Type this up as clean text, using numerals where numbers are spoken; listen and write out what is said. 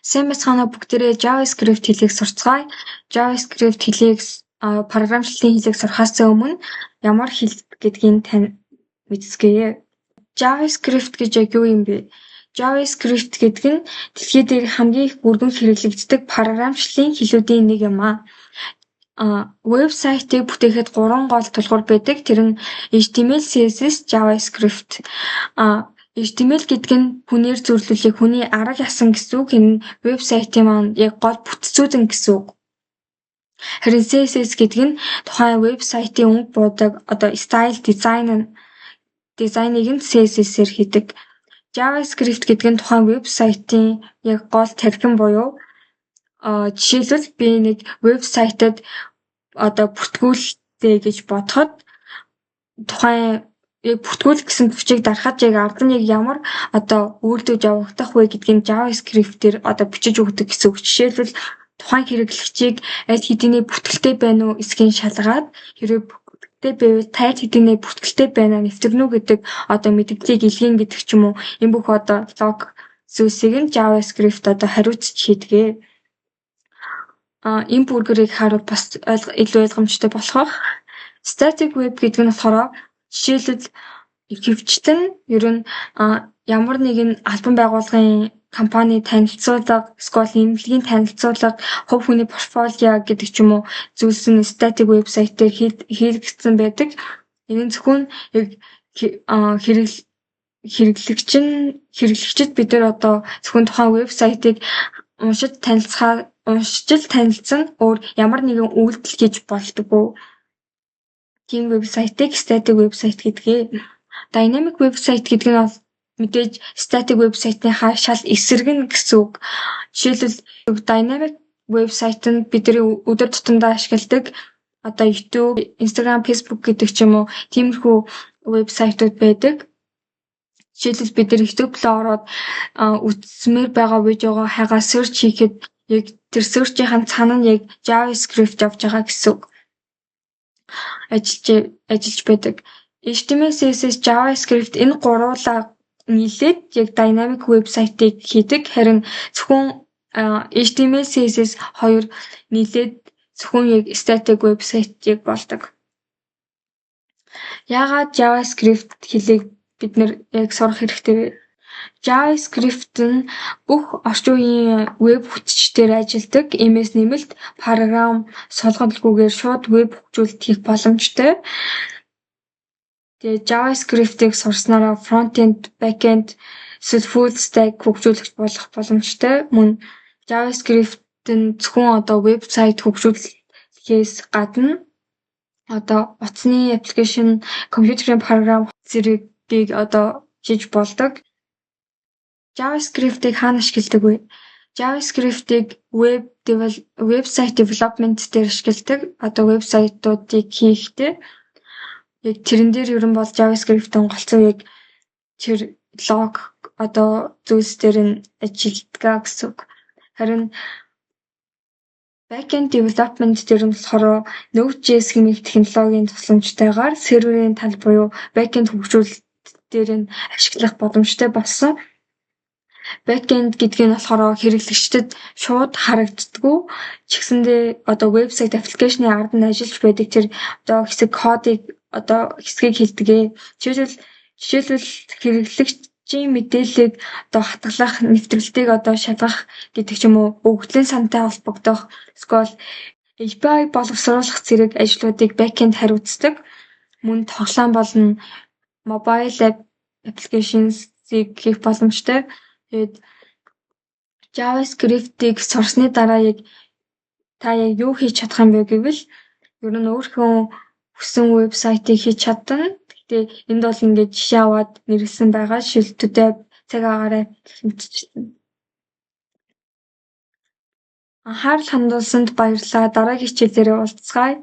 Сайн байцгаана уу бүгдээрээ JavaScript хэлийг сурцгаая. JavaScript хэлийг програмчлалын хэлийг сурахаас өмнө ямар хэл гэдгийг тань мэдцгээе. JavaScript гэж яг юу юм бэ? JavaScript гэдэг нь дэлхий дээр хамгийн их бүргэн хэрэглэгддэг програмчлалын хэлүүдийн нэг юм аа. Вебсайтыг бүтээхэд 3 гол тулгуур байдаг. Тэр нь HTML, CSS, JavaScript. HTML гэдэг нь хүнээр зөвлөлийг хүний арга ясан гэсэн үг. Энэ вебсайтын маань яг гол бүтцүүдэн гэсэн үг. Харин CSS гэдэг нь тухайн вебсайтын өнгө буудаг стайл дизайныг нь CSS-ээр хийдэг. JavaScript гэдэг нь тухайн вебсайтын яг гол тархин буюу жишээлбэл би нэг вебсайтад бүртгүүлээ гэж бодоход тухайн яг бүртгүүлэх гэсэн бичиг дарахад яг ард нь яг ямар үйлдвэж явагдах вэ гэдгийг JavaScript-ээр бичиж өгдөг гэсэн үг. Жишээлбэл тухайн хэрэглэгчийг аль хэдийн бүтгэлтэй байна уу эсхийн шалгаад хэрэг бүтгэлтэй байвал тайль хэдийн бүтгэлтэй байна нэвтэрнэ үү гэдэг мэдээллийг илгээн гэдэг ч юм уу. Энэ бүх лог зүйлсийг нь JavaScript хариуцж хийдэг. Энэ бүргэрийг харуул бас илүү ойлгомжтой болох. Static web гэдэг нь болохоор жишээлбэл ихэвчлэн ер нь ямар нэгэн албан байгууллагын компани танилцуулга, эсвэл эмнэлгийн танилцуулга, хувь хүний портфолио гэдэг ч юм уу зүйлс нь static website дээр хийгдсэн байдаг. Энэ нь зөвхөн яг хэрэглэгчид бид нар зөвхөн тухайн вебсайтыг уншиж танилцсан өөр ямар нэгэн үйлдэл хийж болдоггүй. Тийм вебсайтыг static website гэдгээ. Dynamic website гэдэг нь мэдээж static website-ийн шал эсрэг нь гэсэн үг. Жишээлбэл dynamic website нь бидний өдөр тутамдаа ашигладаг YouTube, Instagram, Facebook гэдэг ч юм уу тиймэрхүү вебсайтууд байдаг. Жишээлбэл бид нар YouTube руу ороод үзмээр байгаа видеогоо хайгаа search хийхэд яг тэр search-ийн цаана нь яг JavaScript явж байгаа гэсэн үг. Ажиллаж байдаг. HTML, CSS, JavaScript энэ гуруулаа нийлээд яг dynamic website-ыг хийдэг. Харин зөвхөн HTML, CSS хоёр нийлээд зөвхөн яг static website-ыг болдог. Яагаад JavaScript хэлийг бид нэр яг сурах хэрэгтэй вэ? JavaScript нь бүх орчин үеийн веб хүчээр ажилладаг. Иймээс нэмэлт програм суулгамжгүйгээр шууд веб хөгжүүлэлт хийх боломжтой. Тэгээ JavaScript-ыг сурснараа front-end, back-end, эсвэл full stack хөгжүүлэгч болох боломжтой. Мөн JavaScript нь зөвхөн вебсайт хөгжүүлэхээс гадна утасны аппликейшн, компьютерийн програм зэргийг хийж болдог. JavaScript-ыг хаана ашигладаг вэ? JavaScript-ыг website development дээр ашигладаг. Вебсайтуудыг хийхдээ яг тэрэн дээр ерөн бол JavaScript-ийн голцоо яг тэр лог зүйлс дээр нь ажилладаг гэсэн үг. Харин backend development дээр нь болохоор Node.js хэмээх технологийн тусламжтайгаар серверийн тал буюу backend хөгжүүлэлт дээр нь ашиглах боломжтой болсон. Backend гэдэг нь болохоор хэрэглэгчдэд шууд харагддаггүй. Ч гэсэндээ вебсайт аппликейшны ард нь ажиллаж байдаг тэр хэсэг кодыг хэсгийг хэлдэг. Жишээлбэл хэрэглэгчийн мэдээллийг хатгалах, нэвтрүүлгийг шалгах гэдэг ч юм уу өгөгдлийн сантай холбогдох эсвэл API боловсруулах зэрэг ажлуудыг backend хариуцдаг. Мөн тоглоом болон mobile applications-ийг хийх боломжтой. Тэгээд JavaScript-ийг сурсны дараа та яг юу хийж чадах юм бэ гэвэл ер нь өөрийнхөө хүссэн вебсайтыг хийж чадна. Гэхдээ энд бол ингээд жишээ аваад нэрлсэн байгаа. Шилдэгтэй цаг агаараа хэмжижсэн. Анхаарал хандуулсанд баярлалаа. Дараагийн хичээлээр уулзцгаая.